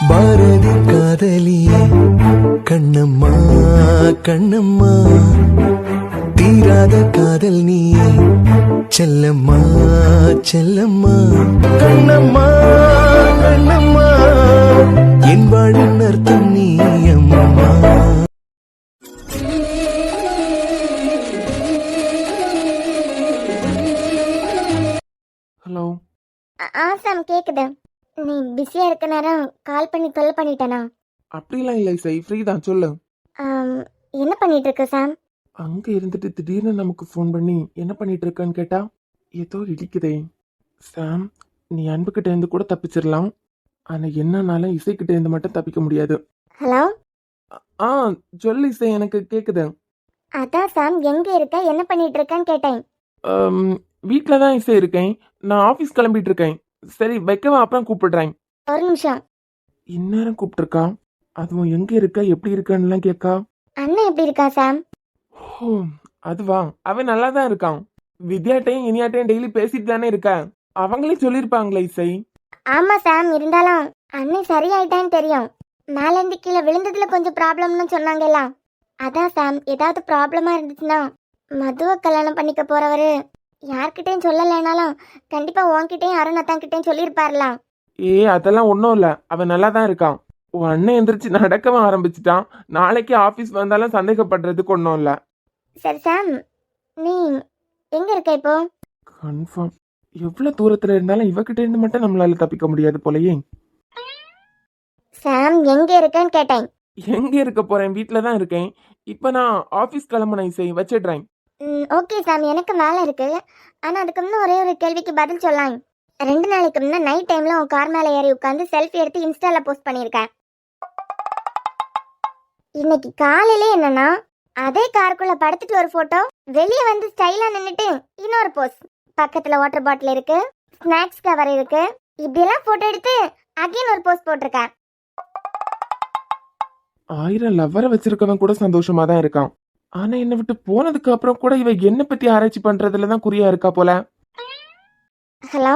பாரதி காதலியே கண்ணம்மா கண்ணம்மா, தீராத காதல் நீயே செல்லம்மா செல்லம்மா. கண்ணம்மா கண்ணம்மா, என் வாழின் அர்த்தம் நீ அம்மா. ஹலோ. சாம் கேக்குது. நீ பிஸியா இருக்க நேரம் கால் பண்ணி தொல்லை பண்ணிட்டேனா? அப்படிலாம் இல்லை இசை, ஃப்ரீ தான், சொல்லு. என்ன பண்ணிட்டு இருக்க சாம்? அங்க இருந்துட்டு திடீர்னு நமக்கு ஃபோன் பண்ணி என்ன பண்ணிட்டு இருக்கன்னு கேட்டா ஏதோ இடிக்குதே. சாம், நீ அன்புக்கிட்ட இருந்து கூட தப்பிச்சிடலாம், ஆனா என்னன்னாலும் இசைக்கிட்ட இருந்து மட்டும் தப்பிக்க முடியாது. ஹலோ. ஆ சொல்லு இசை, எனக்கு கேக்குது. அதான் சாம், எங்க இருக்க, என்ன பண்ணிட்டு இருக்கேன்னு கேட்டேன். வீட்டில் தான் இசை இருக்கேன், நான் ஆஃபீஸ் கிளம்பிட்டு இருக்கேன். சரி வைக்கவா, அப்புறம் கூப்பிடுறேன். ஒரு நிமிஷம். இந்நேரம் கூப்பிட்டுருக்கா, அதுவும் எங்க இருக்க எப்படி இருக்கான்னுலாம் கேட்கா. அண்ணன் எப்படி இருக்கா சாம்? ஓ அதுவா, அவன் நல்லா தான் இருக்கான். வித்யாட்டையும் இனியாட்டையும் டெய்லி பேசிட்டு தானே இருக்கா, அவங்களே சொல்லியிருப்பாங்களே இசை. ஆமா சாம், இருந்தாலும் அண்ணன் சரியாயிட்டான்னு தெரியும். மேல இருந்து கீழே விழுந்ததுல கொஞ்சம் ப்ராப்ளம்னு சொன்னாங்கல்ல, அதான் சாம். ஏதாவது ப்ராப்ளமா இருந்துச்சுன்னா மதுவை கல்யாணம் பண்ணிக்க போறவரு யார்கிட்டயும் சொல்லலைனாலும் கண்டிப்பா உன்கிட்டயும் அருணத்தான்கிட்டயும் சொல்லியிருப்பாருலாம். அதெல்லாம் ஒன்றும் இல்லை, அவன் நல்லா தான் இருக்கான். உன் அண்ணன் எந்திரிச்சு நடக்கவும் ஆரம்பிச்சிட்டான். நாளைக்கு ஆஃபீஸ் வந்தாலும் சந்தேகப்படுறதுக்கு ஒன்றும் இல்லை. சரி சாம், நீ எங்க இருக்க இப்போ? கன்ஃபார்ம் எவ்வளோ தூரத்தில் இருந்தாலும் இவகிட்ட இருந்து மட்டும் நம்மளால தப்பிக்க முடியாது போலயே. சாம், எங்க இருக்கேன்னு கேட்டேன். எங்க இருக்க போறேன், வீட்டில் தான் இருக்கேன். இப்போ நான் ஆஃபீஸ் கிளம்புனேன் இசை, வச்சிடுறேன். ஓகே சாம், எனக்கு வேலை இருக்கு. ஆனா அதுக்கு முன்ன ஒரே ஒரு கேள்விக்கு பதில் சொல்லலாம். 2 நாளைக்கு முன்ன நைட் டைம்ல உன் கார் மேல ஏறி உட்காந்து செல்ஃபி எடுத்து இன்ஸ்டால போஸ்ட் பண்ணியிருக்கேன். இன்னைக்கு காலையில என்னன்னா, அதே காருக்குள்ள படுத்துட்டு ஒரு போட்டோ, வெளியே வந்து ஸ்டைலா நின்னுட்டு இன்னொரு போஸ்ட், பக்கத்துல வாட்டர் பாட்டில் இருக்கு, ஸ்நாக்ஸ் கவர் இருக்கு, இப்படியெல்லாம் போட்டோ எடுத்து அகைன் ஒரு போஸ்ட் போட்டிருக்கேன். 1000 லவ்வரை வச்சிருக்கவன் கூட சந்தோஷமா தான் இருக்கான். ஆனா என்னை விட்டு போனதுக்கு அப்புறம் கூட இவ என்ன பத்தி ஆராய்ச்சி பண்றதுல தான் குறியா இருக்கா போல. ஹலோ.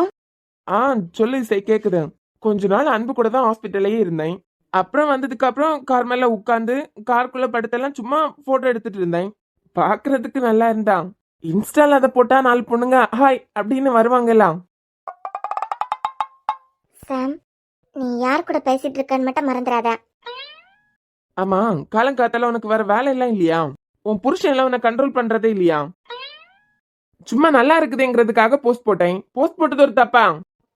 சொல்லு இசை, கேக்குது. கொஞ்ச நாள் அன்பு கூட தான் ஹாஸ்பிட்டல்லையே இருந்தேன். அப்புறம் வந்ததுக்கு அப்புறம் கார் மேல உட்காந்து காருக்குள்ள படுத்தெல்லாம் சும்மா போட்டோ எடுத்துட்டு இருந்தேன். பாக்குறதுக்கு நல்லா இருந்தான். இன்ஸ்டால அதை போட்டா 4 பொண்ணுங்க ஹாய் அப்படின்னு வருவாங்கலாம். சாம், நீ யார் கூட பேசிட்டு இருக்கன்னு மட்டும் மறந்துடாத. ஆமா, காலங்காத்தால உனக்கு வேற வேலை எல்லாம் இல்லையா? உன் புருஷன் எல்லாம் உன்னை கண்ட்ரோல் பண்றதே இல்லையா? சும்மா நல்லா இருக்குதுங்கிறதுக்காக போஸ்ட் போட்டேன். போஸ்ட் போட்டது ஒரு தப்பா?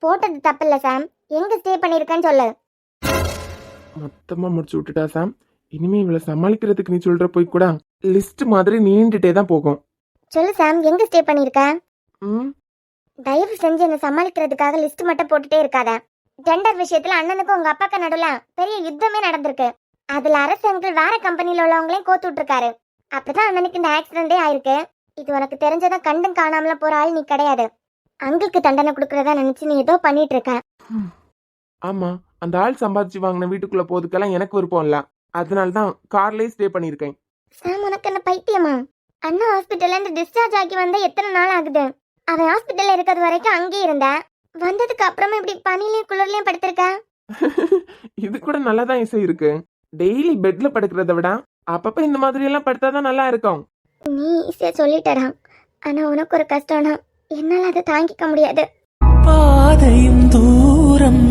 போட்டது தப்பு இல்ல சாம், எங்க ஸ்டே பண்ணிருக்கேன்னு சொல்லு. மொத்தமா முடிச்சு விட்டுட்டா சாம். இனிமே இவளை சமாளிக்கிறதுக்கு நீ சொல்ற போய் கூட லிஸ்ட் மாதிரி நீண்டுட்டே தான் போகும். சொல்லு சாம், எங்க ஸ்டே பண்ணிருக்க? ம் தயவு செஞ்சு என்ன சமாளிக்கிறதுக்காக லிஸ்ட் மட்டும் போட்டுட்டே இருக்காத. ஜெண்டர் விஷயத்துல அண்ணனுக்கும் உங்க அப்பாக்கு நடுவுல பெரிய யுத்தமே நடந்திருக்கு. அதுல அரசு அங்கிள் வேற கம்பெனில உள்ளவங்களையும் கோத்து விட்டுருக்காரு. அப்பதான் அண்ணனுக்கு இந்த ஆக்சிடென்டே ஆயிருக்கு. இது உனக்கு தெரிஞ்சதான் கண்டும் காணாமல போற ஆள் நீ கிடையாது. அங்கிளுக்கு தண்டனை கொடுக்கறதா நினைச்சு நீ ஏதோ பண்ணிட்டு இருக்க. ஆமா, அந்த ஆள் சம்பாதிச்சு வாங்கின வீட்டுக்குள்ள போறதுக்கெல்லாம் எனக்கு விருப்பம் இல்ல. அதனாலதான் கார்லயே ஸ்டே பண்ணிருக்கேன். சாம், உனக்கு என்ன பைத்தியமா? அண்ணா ஹாஸ்பிட்டல்ல இருந்து டிஸ்சார்ஜ் ஆகி வந்த எத்தனை நாள் ஆகுது? அவன் ஹாஸ்பிட்டல்ல இருக்கிறது வரைக்கும் அங்கேயே இருந்த, வந்ததுக்கு அப்புறமா இப்படி பனிலையும் குளிர்லயும் படுத்திருக்க. இது கூட நல்லாதான் இசை இருக்கு. டெய்லி பெட்ல படுக்கிறத விட அப்பப்ப இந்த மாதிரி எல்லாம் படுத்தாதான் நல்லா இருக்கும். நீ ஈஸியா சொல்லிட்டடா, ஆனா உனக்கு ஒரு கஷ்டம்னா என்னால அதை தாங்கிக்க முடியாது. பாதையும் தூரம்,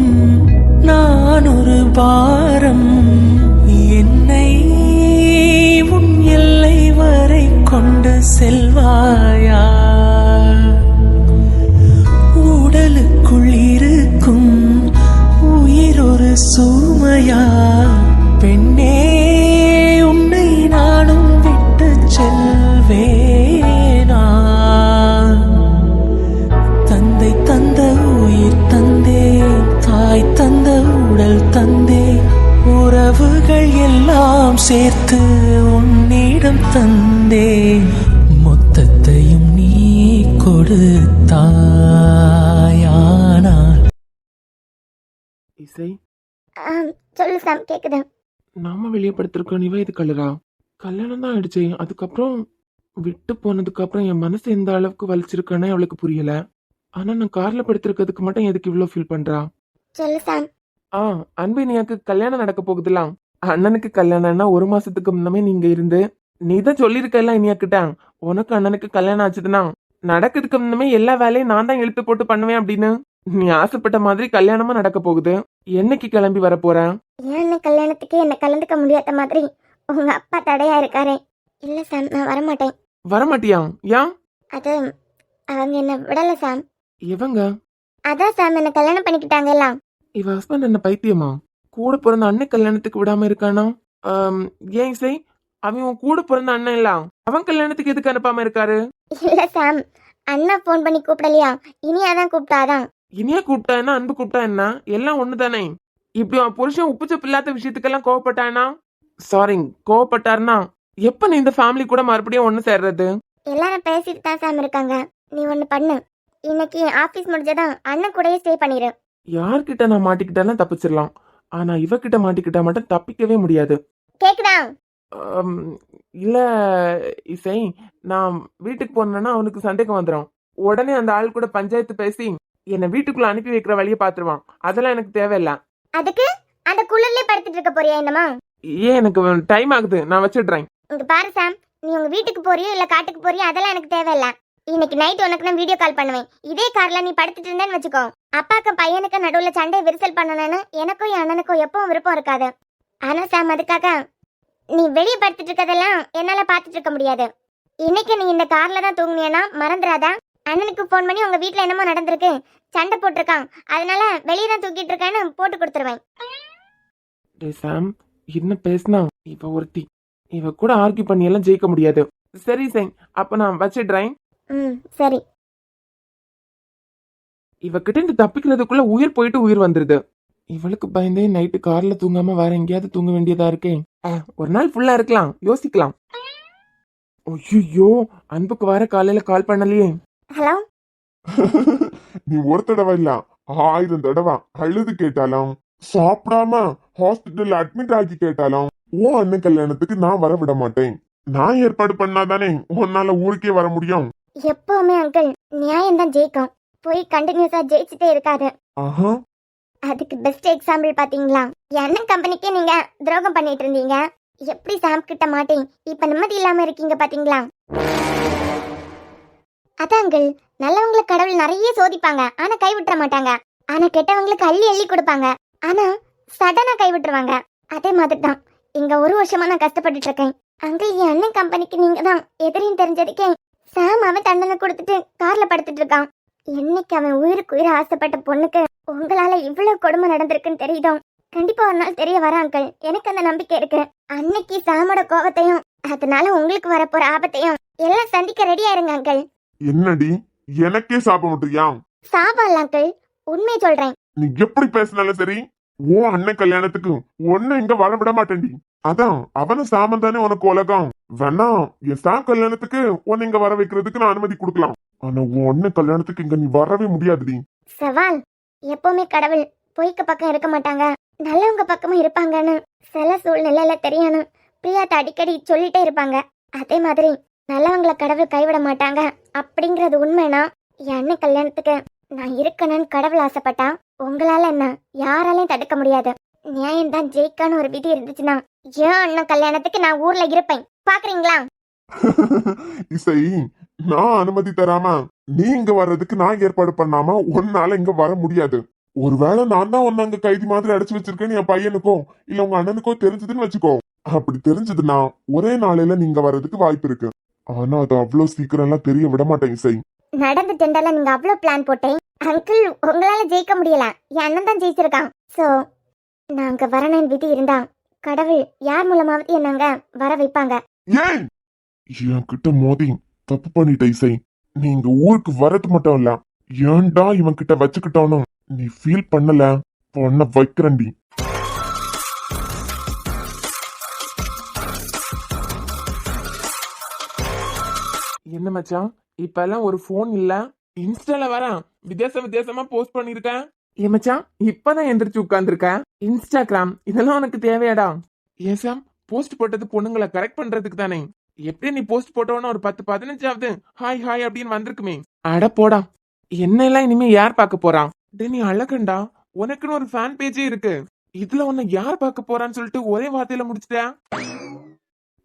நான் ஒரு பாரம், என்னை உன் எல்லை வரை கொண்டு செல்வாயா? உடலுக்குள் இருக்கும் உயிர் ஒரு சுமையா? பெண்ணே, உன்னை நானும் விட்டு செல்வேனா? தந்தை தந்த உயிர் தந்தே, தாய் தந்த உடல் தந்தே, உறவுகள் எல்லாம் சேர்த்து உன்னிடம் தந்தே, மொத்தத்தையும் நீ கொடுத்தாயானால். இசை, சொல்லு சாம், கேக்குது. நாம வெளியே படுத்திருக்கோம், இவ இது கலரா? கல்யாணம் தான் ஆயிடுச்சு. அதுக்கப்புறம் விட்டு போனதுக்கு அப்புறம் என் மனசு எந்த அளவுக்கு வலிச்சிருக்கேன்னு அவளுக்கு புரியல. ஆனா நான் கார்ல படுத்திருக்கிறதுக்கு மட்டும் எதுக்கு இவ்வளவு ஃபீல் பண்றா? சொல்லு சாம், அன்பு இனியாக்கு கல்யாணம் நடக்க போகுதுலாம். அண்ணனுக்கு கல்யாணம்னா 1 மாசத்துக்கு முன்னமே நீங்க இருந்து நீ தான் சொல்லியிருக்கல இனியாக்கிட்ட, உனக்கு அண்ணனுக்கு கல்யாணம் ஆச்சுதுன்னா நடக்கிறதுக்கு முன்னமே எல்லா வேலையும் நான் தான் இழுத்து போட்டு பண்ணுவேன் அப்படின்னு. நீ ஆசைப்பட்ட மாதிரி கல்யாணமும் நடக்க போகுது. என்னைக்கு கிளம்பி வர போற? ஏன் கல்யாணத்துக்கு என்ன கலந்துக்க முடியாத மாதிரி உங்க அப்பா தடையா இருக்காரே. இல்ல சாம், நான் வரமாட்டேன். வரமாட்டியா? ஏன்? அது அவங்க என்ன விடல சாம். இவங்க அதான் சாம், என்ன கல்யாணம் பண்ணிக்கிட்டாங்க எல்லாம். இவ ஹஸ்பண்ட் என்ன பைத்தியமா? கூட பிறந்த அண்ணன் கல்யாணத்துக்கு விடாம இருக்கானா? ஏன் இசை, அவன் உன் கூட பிறந்த அண்ணன் இல்ல, அவன் கல்யாணத்துக்கு எதுக்கு அனுப்பாம இருக்காரு? இல்ல சாம், அண்ணா ஃபோன் பண்ணி கூப்பிடலையா, இனியாதான் கூப்பிட்டாதான். இனியா கூப்பிட்டா என்ன, அன்பு கூப்பிட்டா என்ன, எல்லாம் ஒண்ணுதானே. இப்படி அவன் புருஷன் உப்புச்சப்பு இல்லாத விஷயத்துக்கெல்லாம் கோவப்பட்டானா? சாரி, கோவப்பட்டாருன்னா எப்ப நீ இந்த ஃபேமிலி கூட மறுபடியும் ஒண்ணு சேர்றது? எல்லாரும் பேசிட்டு தான் சாம் இருக்காங்க. நீ ஒண்ணு பண்ணு, இன்னைக்கு ஆபீஸ் முடிஞ்சதான் அண்ணன் கூடயே ஸ்டே பண்ணிரு. யார்கிட்ட நான் மாட்டிக்கிட்டாலும் தப்பிச்சிடலாம், ஆனா இவகிட்ட மாட்டிக்கிட்டா மட்டும் தப்பிக்கவே முடியாது. கேக்குதா? ஆம், இல்ல இசை, நான் வீட்டுக்கு போனேன்னா அவனுக்கு சந்தேகம் வந்துடும். உடனே அந்த ஆள் கூட பஞ்சாயத்து பேசி என்னை வீட்டுக்குள்ள அனுப்பி வைக்கிற வழியை பாத்துருவான். அதெல்லாம் எனக்கு தேவையில்ல. அதுக்கு அந்த குளிர்லயே படுத்துட்டு இருக்க போறியா என்னமா? ஏன், எனக்கு டைம் ஆகுது, நான் வச்சிடுறேன். இங்க பாரு சாம், நீ உங்க வீட்டுக்கு போறியோ இல்ல காட்டுக்கு போறியோ அதெல்லாம் எனக்கு தேவையில்ல. இன்னைக்கு நைட் உனக்கு நான் வீடியோ கால் பண்ணுவேன். இதே கார்ல நீ படுத்துட்டு இருந்தேன்னு வச்சுக்கோ, அப்பாக்கு பையனுக்கு நடுவுல சண்டை விரிசல் பண்ணணும்னு எனக்கும் என் அண்ணனுக்கும் எப்பவும் விருப்பம் இருக்காது. ஆனா சாம், அதுக்காக நீ வெளியே படுத்துட்டு இருக்கதெல்லாம் என்னால பாத்துட்டு இருக்க முடியாது. இன்னைக்கு நீ இந்த கார்ல தான் தூங்குனியனா மறந்துடாதா. அண்ணனுக்கு ஃபோன் பண்ணி உங்க வீட்ல என்னமோ நடந்திருக்கு, சண்டை போட்டிருக்கான், அதனால வெளியே தான் தூக்கிட்டு இருக்கேன்னு போட்டு கொடுத்துருவேன். டேய் சாம், என்ன பேசினா இவ ஒருத்தி, இவ கூட ஆர்கியூ பண்ணி எல்லாம் ஜெயிக்க முடியாது. சரி இசை, அப்ப நான் வச்சிடுறேன். சரி. இவகிட்ட இருந்து தப்பிக்கிறதுக்குள்ள உயிர் போயிட்டு உயிர் வந்துருது. இவளுக்கு பயந்தே நைட்டு கார்ல தூங்காம வேற எங்கேயாவது தூங்க வேண்டியதா இருக்கே. ஒரு நாள் ஃபுல்லா இருக்கலாம், யோசிக்கலாம். ஐயோ, அன்புக்கு வர காலையில கால் பண்ணலையே. ஹலோ. நீ ஒரு தடவை இல்ல 1000 தடவை அழுது கேட்டாலும், சாப்பிடாம ஹாஸ்பிட்டல் அட்மிட் ஆகி கேட்டாலும், உன் அண்ணன் கல்யாணத்துக்கு நான் வர விட மாட்டேன். நான் ஏற்பாடு பண்ணாதானே உன்னால ஊருக்கே வர முடியும். எப்பவுமே அங்கிள் நியாயம் தான் ஜெயிக்கும், போய் கண்டினியூஸா ஜெயிச்சுட்டே இருக்காரு. ஆஹா, அதுக்கு பெஸ்ட் எக்ஸாம்பிள் பாத்தீங்களா, என்ன கம்பெனிக்கே நீங்க துரோகம் பண்ணிட்டு இருந்தீங்க, எப்படி சாம் கிட்ட மாட்டேன் இப்ப நிம்மதி இல்லாம இருக்கீங்க பாத்தீங்களா. அதான் அங்கிள், நல்லவங்களுக்கு கடவுள் நிறைய சோதிப்பாங்க ஆனா கை விட்டுற மாட்டாங்க, ஆனா கெட்டவங்களுக்கு அள்ளி அள்ளி கொடுப்பாங்க ஆனா சடனா கை விட்டுருவாங்க. அதே மாதிரி தான் இங்க 1 வருஷமா நான் கஷ்டப்பட்டுட்டு இருக்கேன். அங்கிள், என் அண்ணன் கம்பெனிக்கு நீங்க தான் எதிரின்னு தெரிஞ்சதுக்கே சாம் அவன் தண்டனை கொடுத்துட்டு கார்ல படுத்துட்டு இருக்கான். என்னைக்கு அவன் உயிருக்கு உயிர் ஆசைப்பட்ட பொண்ணுக்கு உங்களால இவ்வளவு கொடுமை நடந்திருக்குன்னு தெரியுதோ, கண்டிப்பா ஒரு நாள் தெரிய வர அங்கிள், எனக்கு அந்த நம்பிக்கை இருக்கு. அன்னைக்கு சாமோட கோபத்தையும் அதனால உங்களுக்கு வரப்போற ஆபத்தையும் எல்லாம் சந்திக்க ரெடியா இருங்க அங்கிள். என்னடி எனக்கே சாபம் விட்டுறியா? சாபம் இல்ல அங்கிள், உண்மையை சொல்றேன். நீ எப்படி பேசினாலும் சரி, உன் அண்ணன் கல்யாணத்துக்கு உன்னை இங்க வர விட மாட்டேன்டி. அதான் அவன சாமம் தானே உனக்கு உலகம். வேணா என் சாம் கல்யாணத்துக்கு உன்னை இங்க வர வைக்கிறதுக்கு நான் அனுமதி கொடுக்கலாம், ஆனா உன் அண்ணன் கல்யாணத்துக்கு இங்க நீ வரவே முடியாதுடி. சவால், எப்பவுமே கடவுள் பொய்க்கு பக்கம் இருக்க மாட்டாங்க, நல்லவங்க பக்கமும் இருப்பாங்கன்னு சில சூழ்நிலையில தெரியணும். பிரியாத்த அடிக்கடி சொல்லிட்டே இருப்பாங்க. அதே மாதிரி நல்லவங்களை கடவுள் கைவிட மாட்டாங்க அப்படிங்கறது உண்மைனா, என் அண்ணன் கல்யாணத்துக்கு நான் இருக்கணும்னு கடவுள் ஆசைப்பட்டா உங்களால என்ன யாராலையும் தடுக்க முடியாது. நியாயம் தான் ஜெயிக்கான்னு ஒரு விதி இருந்துச்சுன்னா ஏன் அண்ணன் கல்யாணத்துக்கு நான் ஊர்ல இருப்பேன், பாக்குறீங்களா? இசை, நான் அனுமதி தராம நீ இங்க வர்றதுக்கு நான் ஏற்பாடு பண்ணாம உன்னால இங்க வர முடியாது. ஒருவேளை நான் தான் உன்ன அங்க கைதி மாதிரி அடைச்சு வச்சிருக்கேன்னு என் பையனுக்கோ இல்ல உங்க அண்ணனுக்கோ தெரிஞ்சதுன்னு வச்சுக்கோ. அப்படி தெரிஞ்சதுன்னா ஒரே நாளையில நீங்க வர்றதுக்கு வாய்ப்பு இருக்கு, ஆனா அது அவ்வளவு சீக்கிரம் எல்லாம் தெரிய விட மாட்டேன் இசை. நடந்து டெண்டர்ல நீங்க அவ்வளவு பிளான் போட்டேன் அங்கிள், உங்களால ஜெயிக்க முடியல, என் அண்ணன் தான் ஜெயிச்சிருக்கான். சோ நாங்க வரணும்னு விதி இருந்தா கடவுள் யார் மூலமாவது என்னங்க வர வைப்பாங்க. ஏன் என் கிட்ட மோதி தப்பு பண்ணிட்ட இசை. நீங்க ஊருக்கு வரது மட்டும் இல்ல, ஏன்டா இவன் கிட்ட வச்சுக்கிட்டோன்னு நீ ஃபீல் பண்ணல, பொண்ண வைக்கிறண்டி. என்ன மச்சான், இப்ப எல்லாம் ஒரு போன் இல்ல, இன்ஸ்டால வரேன் வித்தியாசமா போஸ்ட் பண்ணிருக்கேன். ஏன் மச்சான், இப்பதான் எந்திரிச்சு உட்கார்ந்துருக்கேன். இன்ஸ்டாகிராம் இதெல்லாம் உனக்கு தேவையாடா? ஏன் சாம், போஸ்ட் போட்டது பொண்ணுங்களை கரெக்ட் பண்றதுக்கு தானே. எப்படி நீ போஸ்ட் போட்டோன்னா ஒரு 10-15 ஹாய் ஹாய் அப்படின்னு வந்திருக்குமே. அட போடா, என்ன எல்லாம் இனிமே யார் பார்க்க போறான்? டே நீ அழகண்டா, உனக்குன்னு ஒரு ஃபேன் பேஜே இருக்கு. இதுல உன்னை யார் பார்க்க போறான்னு சொல்லிட்டு ஒரே வார்த்தையில முடிச்சிட்ட.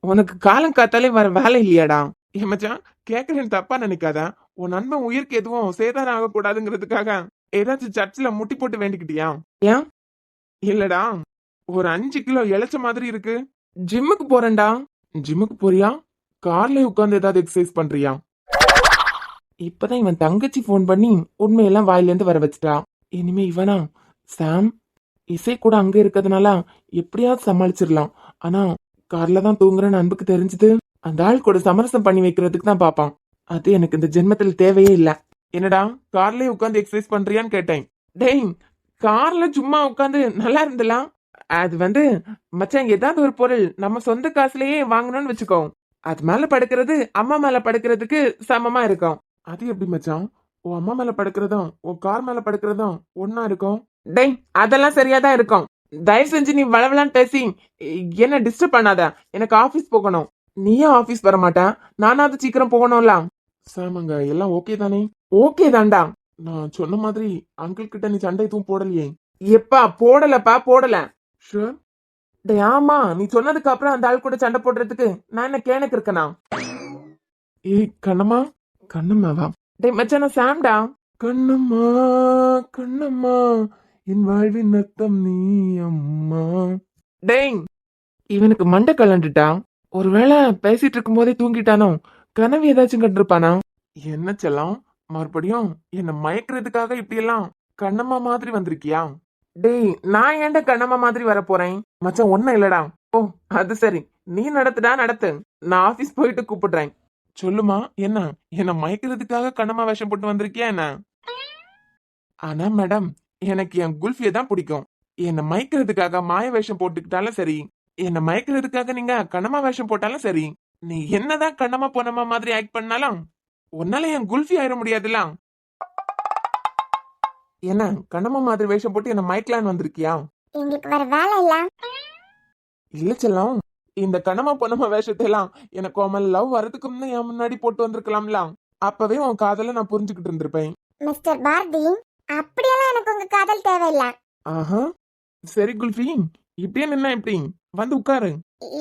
உனக்கு காலம் காத்தாலே வர வேலை இல்லையாடா? ஏன் மச்சான், கேக்குறேன்னு தப்பா நினைக்காத. உன் நண்பன் உயிருக்கு எதுவும் சேதாரம் ஆகக்கூடாதுங்கிறதுக்காக ஏதாச்சும் சர்ச்சில் முட்டி போட்டு வேண்டிக்கிட்டியா? ஏன் இல்லடா, ஒரு 5 கிலோ இளைச்ச மாதிரி இருக்கு. ஜிம்முக்கு போறேன்டா. ஜிம்முக்கு போறியா? கார்ல உட்கார்ந்து ஏதாவது எக்ஸசைஸ் பண்றியா? இப்பதான் இவன் தங்கச்சி போன் பண்ணி உண்மையெல்லாம் வாயில இருந்து வர வச்சுட்டா. இனிமே இவனா சாம் இசை கூட அங்க இருக்கிறதுனால எப்படியாவது சமாளிச்சிடலாம். ஆனா கார்ல தான் தூங்குறேன்னு அன்புக்கு தெரிஞ்சது, அந்த ஆள் கூட சமரசம் பண்ணி வைக்கிறதுக்கு தான் பாப்பான். அது எனக்கு இந்த ஜென்மத்துல தேவையே இல்ல. என்னடா கார்லயே உட்காந்து எக்ஸசைஸ் பண்றியான்னு கேட்டேன். டேய், கார்ல சும்மா உட்காந்து நல்லா இருந்தலாம். அது மச்சான், ஏதாவது ஒரு பொருள் நம்ம சொந்த காசுலயே வாங்கணும்னு வச்சுக்கோ, அது மேல படுக்கிறது அம்மா மேல படுக்கிறதுக்கு சமமா இருக்கும். அது எப்படி மச்சான்? உன் அம்மா மேல படுக்கிறதும் உன் கார் மேல படுக்கிறதும் ஒன்னா இருக்கும்? டேய், அதெல்லாம் சரியாதான் இருக்கும். தயவு செஞ்சு நீ வளவலான்னு பேசி என்ன டிஸ்டர்ப் பண்ணாத. எனக்கு ஆபீஸ் போகணும். நீயும் ஆபீஸ் வர மாட்டேன், நானாவது சீக்கிரம் போகணும்ல. சாமங்க, எல்லாம் ஓகே தானே? ஓகே தான்டா. நான் சொன்ன மாதிரி அங்கிள் கிட்ட நீ சண்டை எதுவும் போடலையே? எப்பா போடலப்பா, போடல. ஷூர்? டே ஆமா, நீ சொன்னதுக்கு அப்புறம் அந்த ஆள் கூட சண்டை போடுறதுக்கு நான் என்ன கேனக்கு இருக்கனா? ஏய் கண்ணம்மா. கண்ணம்மாவா? டே மச்சான், நான் சாம்டா. கண்ணம்மா கண்ணம்மா, என் வாழ்வின் அர்த்தம் நீ அம்மா. டேய், இவனுக்கு மண்டை கலண்டுட்டா. ஒருவேளை பேசிட்டு இருக்கும் போதே தூங்கிட்டானோ? கனவு ஏதாச்சும் கண்டிருப்பானா? என்ன செல்லம், மறுபடியும் என்ன மயக்கிறதுக்காக இப்படி எல்லாம் கண்ணம்மா மாதிரி வந்திருக்கியா? டேய், நான் ஏன்டா கண்ணம்மா மாதிரி வர போறேன்? மச்சான் ஒன்னும் இல்லடா. ஓ அது சரி, நீ நடத்துடா நடத்து. நான் ஆபீஸ் போயிட்டு கூப்பிடுறேன். சொல்லுமா, என்ன மயக்கிறதுக்காக கண்ணம்மா வேஷம் போட்டு வந்திருக்கியா என்ன? ஆனா மேடம், எனக்கு என் குல்ஃபியை தான் பிடிக்கும். என்னை மயக்கிறதுக்காக மாய வேஷம் போட்டுக்கிட்டாலும் சரி, என்னை மயக்கிறதுக்காக நீங்க கண்ணம்மா வேஷம் போட்டாலும் சரி, நீ என்னதான் கண்ணம்மா பொண்ணம்மா மாதிரி ஆக்ட் பண்ணாலும் உன்னால என் குல்ஃபி ஆயிட முடியாதுல. என்ன கண்ணம்மா மாதிரி வேஷம் போட்டு என்ன மயக்கலான்னு வந்திருக்கியா? எங்களுக்கு வேற வேலை இல்ல. இல்ல செல்லம், இந்த கண்ணம்மா பொண்ணம்மா வேஷத்தை எல்லாம் எனக்கு அவன் லவ் வரதுக்கு முன்ன என் முன்னாடி போட்டு வந்திருக்கலாம்ல. அப்பவே உன் காதல நான் புரிஞ்சுக்கிட்டு இருந்திருப்பேன். மிஸ்டர் பாரதி, அப்படியெல்லாம் எனக்கு உங்க காதல் தேவையில்லை. ஆஹா, சரி குல்ஃபி, இப்படியே நின்னா எப்படி? வந்து உட்காரு.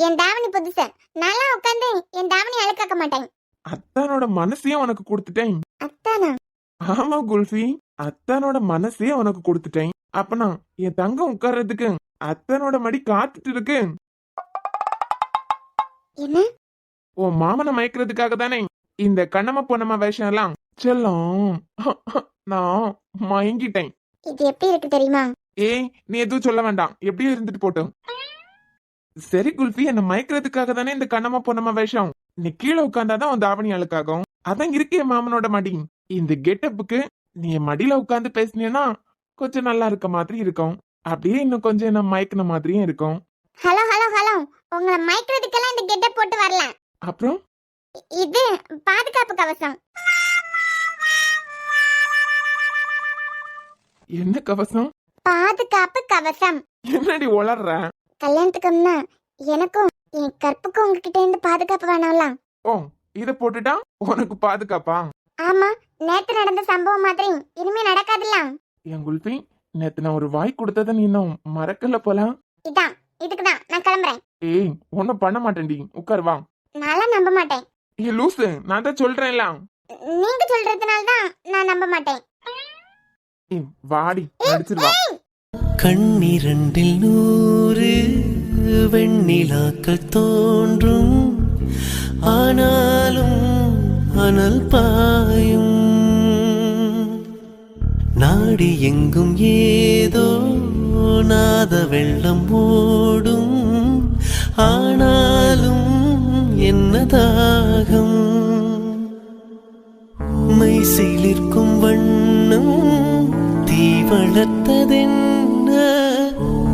என் தாவணி புதுசு, நல்லா உட்காந்து என் தாவணி அழுக்காக்க மாட்டேன். அத்தானோட மனசையும் உனக்கு கொடுத்துட்டேன். அத்தானா? ஆமா குல்ஃபி, அத்தானோட மனசையே உனக்கு கொடுத்துட்டேன். அப்பனா என் தங்கம் உட்கார்றதுக்கு அத்தானோட மடி காத்துட்டு இருக்கு. என்ன? உன் மாமனை மயக்கிறதுக்காக தானே இந்த கண்ணம்மா பொண்ணம்மா வேஷம் எல்லாம். செல்லம், நான் மயங்கிட்டேன். இது எப்படி இருக்கு தெரியுமா? ஏய், நீ எதுவும் சொல்ல வேண்டாம், எப்படியும் இருந்துட்டு போட்டோம். சரி குல்ஃபி, என்ன மயக்கிறதுக்காக தானே இந்த கண்ணம்மா பொண்ணம்மா வேஷம். நீ கீழே உட்கார்ந்தாதான் உன் தாவணி அழுக்காகும். அதான் இருக்கே மாமனோட மடி. இந்த கெட்டப்புக்கு நீ என் மடியில உட்கார்ந்து பேசினீன்னா கொஞ்சம் நல்லா இருக்க மாதிரி இருக்கும். அப்படியே இன்னும் கொஞ்சம் என்ன மயக்கின மாதிரியும் இருக்கும். ஹலோ ஹலோ ஹலோ, உங்களை மயக்கிறதுக்கெல்லாம் இந்த கெட்டப் போட்டு வரல. அப்புறம் இது பாதுகாப்பு கவசம். என்ன கவசம்? பாதுகாப்பு கவசம். என்னடி உளர்ற? கல்யாணத்துக்கு முன்ன எனக்கும் என் கற்புக்கும் உங்ககிட்ட இருந்து பாதுகாப்பு வேணாம்ல. ஓ, இத போட்டுட்டா உனக்கு பாதுகாப்பா? ஆமா, நேத்து நடந்த சம்பவம் மாதிரி இனிமே நடக்காதுல்ல. என் குல்ஃபி, நேத்து நான் ஒரு வாய் கொடுத்தத நீ இன்னும் மறக்கல போல. இதான், இதுக்குதான் நான் கிளம்புறேன். ஏய், ஒன்னும் பண்ண மாட்டேன்டி, உட்கார் வா. நான்லாம் நம்ப மாட்டேன். ஏ லூசு, நான் தான் சொல்றேன்ல. நீங்க சொல்றதுனால தான் நான் நம்ப மாட்டேன். ஏய் வாடி, அடிச்சிருவா. கண்ணிரண்டில் 100 வெண்ணிலாக்கள் தோன்றும், ஆனாலும் அனல் பாயும். நாடி எங்கும் ஏதோ நாத வெள்ளம் ஓடும், ஆனாலும் என்ன தாகம். மைசிலிருக்கும் வண்ணம் தீ வளர்த்ததென்ன,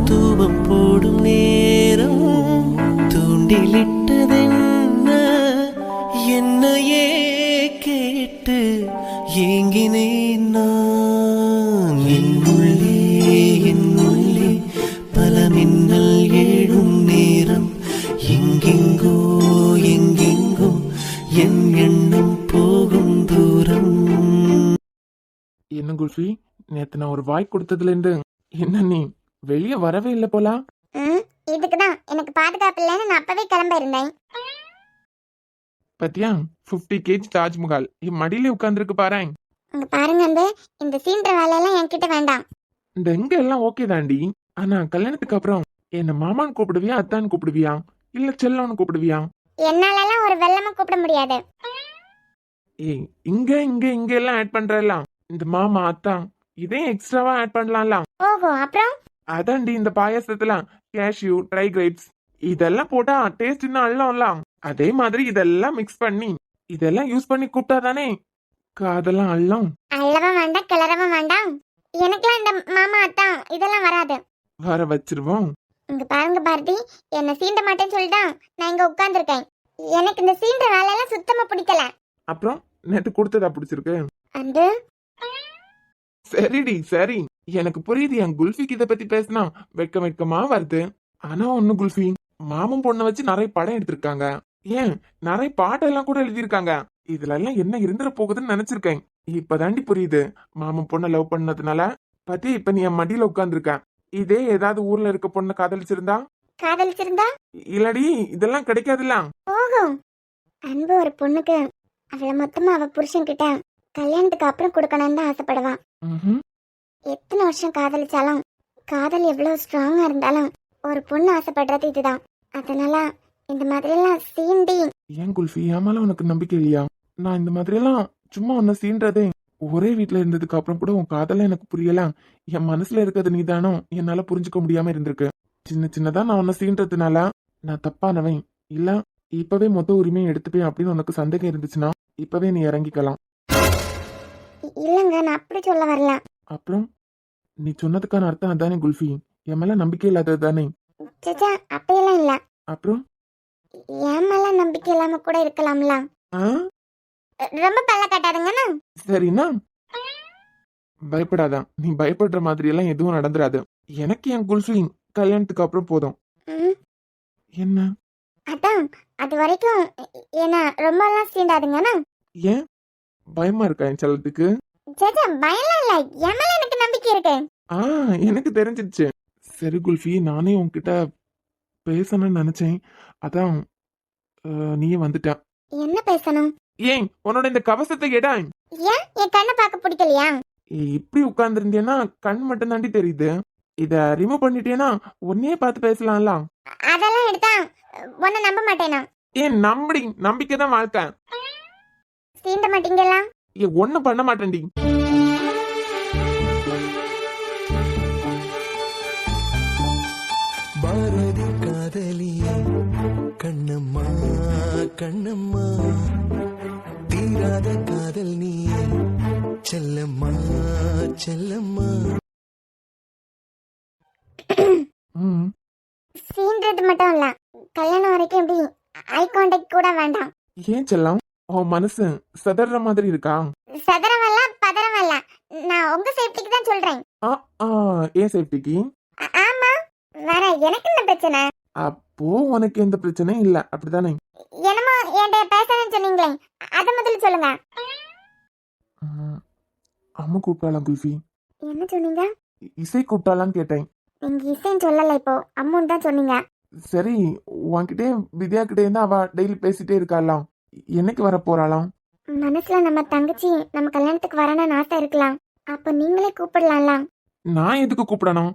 தூபம் போடும் நேரம் தூண்டிலிட்டதென்ன. என்னையே கேட்டு ஏங்கினேன் நான். என்னுள்ளே பல மின்னல் ஏழும் நேரம், எங்கெங்கோ எங்கெங்கோ என் எண்ணம் போகும் தூரம். என்ன குல்ஃபி, நேத்து நான் ஒரு வாய் கொடுத்ததுல இருந்து என்ன நீ வெளியே வரவே இல்லை போல. ம் இதுக்குதான் எனக்கு பாதுகாப்பு இல்லைன்னு நான் அப்பவே கிளம்ப இருந்தேன். பத்தியா 50 kg தாஜ்மஹால் என் மடியில உட்கார்ந்துருக்கு பாரேன். இங்க பாருங்க அன்பு, இந்த சீன்ற வேலையெல்லாம் என்கிட்ட வேண்டாம். இந்த எங்க எல்லாம் ஓகே தாண்டி. ஆனா கல்யாணத்துக்கு அப்புறம் என்ன மாமான்னு கூப்பிடுவியா, அத்தான்னு கூப்பிடுவியா, இல்ல செல்லம்னு கூப்பிடுவியா? என்னாலலாம் ஒரு வெள்ளமா கூப்பிட முடியாது. ஏய் இங்க இங்க இங்க எல்லாம் ஆட் பண்றலாம். இந்த மாமா அத்தா இதே எக்ஸ்ட்ராவா ஆட் பண்ணலாம்லாம். ஓஹோ, அப்புறம் அதாண்டி இந்த பாயாசத்துல கேஷ்யூ ட்ரை கிரேப்ஸ் இதெல்லாம் போட்டா டேஸ்ட் இன்னும் அள்ளலாம். அதே மாதிரி இதெல்லாம் மிக்ஸ் பண்ணி இதெல்லாம் யூஸ் பண்ணி கூப்பிட்டாதானே காதெல்லாம் அள்ளம். அள்ளவும் வேண்டாம், கிளறவும் வேண்டாம். எனக்குலாம் இந்த மாமா அத்தான் இதெல்லாம் வராது. வர வச்சிருவோம். இங்க பாருங்க பாரதி, என்ன சீண்ட மாட்டேன்னு சொல்லிட்டான். நான் இங்க உட்கார்ந்துருக்கேன். எனக்கு இந்த சீண்ட வேலையெல்லாம் சுத்தமா பிடிக்கல. அப்புறம் நேத்து கொடுத்ததா பிடிச்சிருக்கு. அன்பு, சரிடி சரி, எனக்கு புரியுது. என் குல்ஃபிக்கு இதை பத்தி பேசினா வெட்கமா வருது. ஆனா ஒண்ணு குல்ஃபி, மாமன் பொண்ணை வச்சு நிறைய படம் எடுத்திருக்காங்க. ஏன் நிறைய பாட்டெல்லாம் கூட எழுதியிருக்காங்க. இதுல எல்லாம் என்ன இருந்துட போகுதுன்னு நினைச்சிருக்கேன். இப்பதாண்டி புரியுது. மாமன் பொண்ணை லவ் பண்ணதுனால பத்தி இப்ப நீ என் மடியில உட்கார்ந்துருக்க. இதே ஏதாவது ஊர்ல இருக்க பொண்ணை காதலிச்சிருந்தா காதலிச்சிருந்தா இல்லடி இதெல்லாம் கிடைக்காதுல்ல. ஓஹோ, அன்பு ஒரு பொண்ணுக்கு அவளை மொத்தமா அவ புருஷன் கிட்ட கல்யாணத்துக்கு அப்புறம் கொடுக்கணும்னு தான் ஆசைப்படுவான். ம்ஹும். எத்தனை வருஷம் காதலிச்சாலும் காதல் எவ்வளவு ஸ்ட்ராங்கா இருந்தாலும் ஒரு பொண்ணு ஆசைப்படுறது இதுதான். அதனால இந்த மாதிரி எல்லாம் சீண்டி ஏன் குல்ஃபி ஏமால உனக்கு நம்பிக்கை இல்லையா? நான் இந்த மாதிரி எல்லாம் சும்மா உன்னை சீன்றதே. ஒரே வீட்டுல இருந்ததுக்கு அப்புறம் கூட உன் காதெல்லாம் எனக்கு புரியல. என் மனசுல இருக்கிறது நீதானோ என்னால புரிஞ்சுக்க முடியாம இருந்திருக்கு. சின்ன சின்னதா நான் உன்னை சீன்றதுனால நான் தப்பானவன் இல்ல. இப்பவே மொத்த உரிமையை எடுத்துப்பேன் அப்படின்னு உனக்கு சந்தேகம் இருந்துச்சுன்னா இப்பவே நீ இறங்கிக்கலாம். இல்லங்க, நான் அப்படி சொல்ல வரல. அப்புறம் நீ சொன்னதுக்கான அர்த்தம் அதானே குல்ஃபி? என் மேல நம்பிக்கை இல்லாதது தானே? சச்சா, அப்படியெல்லாம் இல்ல. அப்புறம் என் மேல நம்பிக்கை இல்லாம கூட இருக்கலாம்ல. ஆ ரொம்ப பல்ல காட்டாதுங்கண்ணா. சரிண்ணா, பயப்படாதான். நீ பயப்படுற மாதிரி எல்லாம் எதுவும் நடந்துராது. எனக்கு என் குல்ஃபி கல்யாணத்துக்கு அப்புறம் போதும். ம், என்ன அதான் அது வரைக்கும் என்ன ரொம்ப எல்லாம் சீண்டாதுங்கண்ணா. ஏன் பயமா இருக்கா என் செல்லத்துக்கு? சச்சா, பயம்லாம் இல்ல. என் மேல எனக்கு நம்பிக்கை இருக்கு. ஆ எனக்கு தெரிஞ்சிடுச்சு. சரி குல்ஃபி, நானே உன்கிட்ட பேசணும்னு நினைச்சேன். அதான் நீயே வந்துட்ட. என்ன பேசணும்? ஏன் உன்னோட இந்த கவசத்தை எடா. ஏன் என் கண்ணை பார்க்க பிடிக்கலையா? இப்படி உட்கார்ந்துருந்தேன்னா கண் மட்டும் தாண்டி தெரியுது. இத ரிமூவ் பண்ணிட்டேன்னா உன்னையே பார்த்து பேசலாம்ல. அதெல்லாம் எடுத்தா உன்னை நம்ப மாட்டேனா? ஏன் நம்படி, நம்பிக்கை தான் வாழ்க்கை. சீண்ட மாட்டீங்களா? ஒன்னும் பண்ண மாட்டேன்டி. பாரதி காதலியே கண்ணம்மா கண்ணம்மா, தீராத காதல் நீயே செல்லம்மா செல்லம்மா. ம் சீன்றது மட்டும் இல்ல, கல்யாணம் வரைக்கும் எப்படி ஐ கான்டாக்ட் கூட வேண்டாம். ஏன் செல்லம், உன் மனசு சதற மாதிரி இருக்கா? சதரமல்ல பதறமல்ல, நான் உங்க சேஃப்டிக்கு தான் சொல்றேன். ஆ ஆ ஏன் சேஃப்டிக்கு? ஆமா, வேற எனக்கு என்ன பிரச்சனை? அப்போ உனக்கு எந்த பிரச்சனையும் இல்ல அப்படிதானே? என்னமோ என்கிட்ட பேசணும்னு சொன்னீங்களே, அத முதல்ல சொல்லுங்க. அம்மா கூப்பிட்டாலாம் குல்ஃபி? என்ன சொன்னீங்க? இசை கூப்பிட்டாலான்னு கேட்டேன். நீங்க இசைன்னு சொல்லல, இப்போ அம்முன்னு தான் சொன்னீங்க. சரி, உன்கிட்டே வித்யா கிட்டே இருந்தா அவ டெய்லி பேசிட்டே இருக்காளாம். என்னைக்கு வர போறாளாம்? மனசுல நம்ம தங்கச்சி நம்ம கல்யாணத்துக்கு வரணும்னு ஆசை இருக்கலாம். அப்ப நீங்களே கூப்பிடலாம்ல. நான் எதுக்கு கூப்பிடணும்?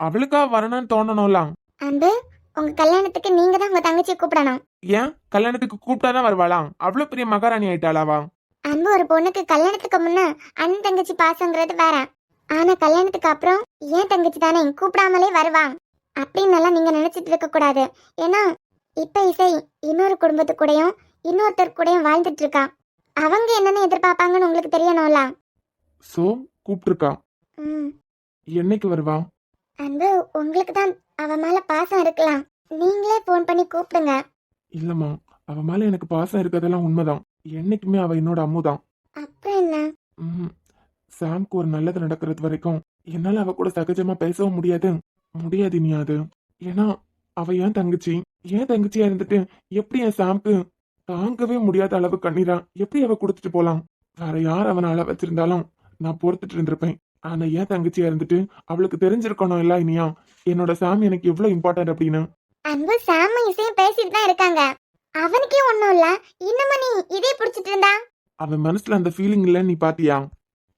அவளுக்கா வரணும்னு தோணணும்ல. அன்பு, உங்க கல்யாணத்துக்கு நீங்க தான் உங்க தங்கச்சியை கூப்பிடணும். ஏன் கல்யாணத்துக்கு கூப்பிட்டாதான் வருவாளாம்? அவ்வளவு பெரிய மகாராணி ஆயிட்டாளாவா? அன்பு, ஒரு பொண்ணுக்கு கல்யாணத்துக்கு முன்ன அண்ணன் தங்கச்சி பாசங்கிறது வேற. ஆனா கல்யாணத்துக்கு அப்புறம் ஏன் தங்கச்சி தானே கூப்பிடாமலே வருவா. அப்படின்னு எல்லாம் நீங்க நினைச்சிட்டு இருக்க கூடாது. ஏன்னா இப்ப இசை இன்னொரு குடும்பத்து கூடயும் இன்னொருத்தர் கூடயும் வாழ்ந்துட்டு இருக்கா. அவங்க என்னன்னு எதிர்பார்ப்பாங்கன்னு உங்களுக்கு தெரியணும்ல. சோ கூப்பிட்டுருக்கா. ம், என்னைக்கு வருவா? அன்பு, உங்களுக்கு தான் அவ மேல பாசம் இருக்கலாம். நீங்களே போன் பண்ணி கூப்பிடுங்க. இல்லம்மா, அவ மேல எனக்கு பாசம் இருக்கதெல்லாம் உண்மைதான். என்னைக்குமே அவ என்னோட அம்முதான். அப்புறம் என்ன? சாம்க்கு ஒரு நல்லது நடக்கிறது வரைக்கும் என்னால அவ கூட சகஜமா பேசவும் முடியாது. முடியாது நீ அது. ஏன்னா அவ ஏன் தங்கச்சியா இருந்துட்டு எப்படி என் சாம்க்கு தாங்கவே முடியாத அளவு கண்ணீரா எப்படி அவ கொடுத்துட்டு போலாம்? வேற யார் அவனை அள வச்சிருந்தாலும் நான் பொறுத்துட்டு இருந்திருப்பேன். ஆனா ஏன் தங்கச்சியா இருந்துட்டு அவளுக்கு தெரிஞ்சிருக்கணும் இல்ல இனியா என்னோட சாமி எனக்கு எவ்வளவு இம்பார்ட்டன்ட் அப்படின்னு. அன்பு சாம இசையும் பேசிட்டு தான் இருக்காங்க. அவனுக்கே ஒண்ணும் இல்ல, இன்னும் நீ இதே பிடிச்சிட்டு இருந்தா? அவன் மனசுல அந்த ஃபீலிங் இல்ல நீ பாத்தியா?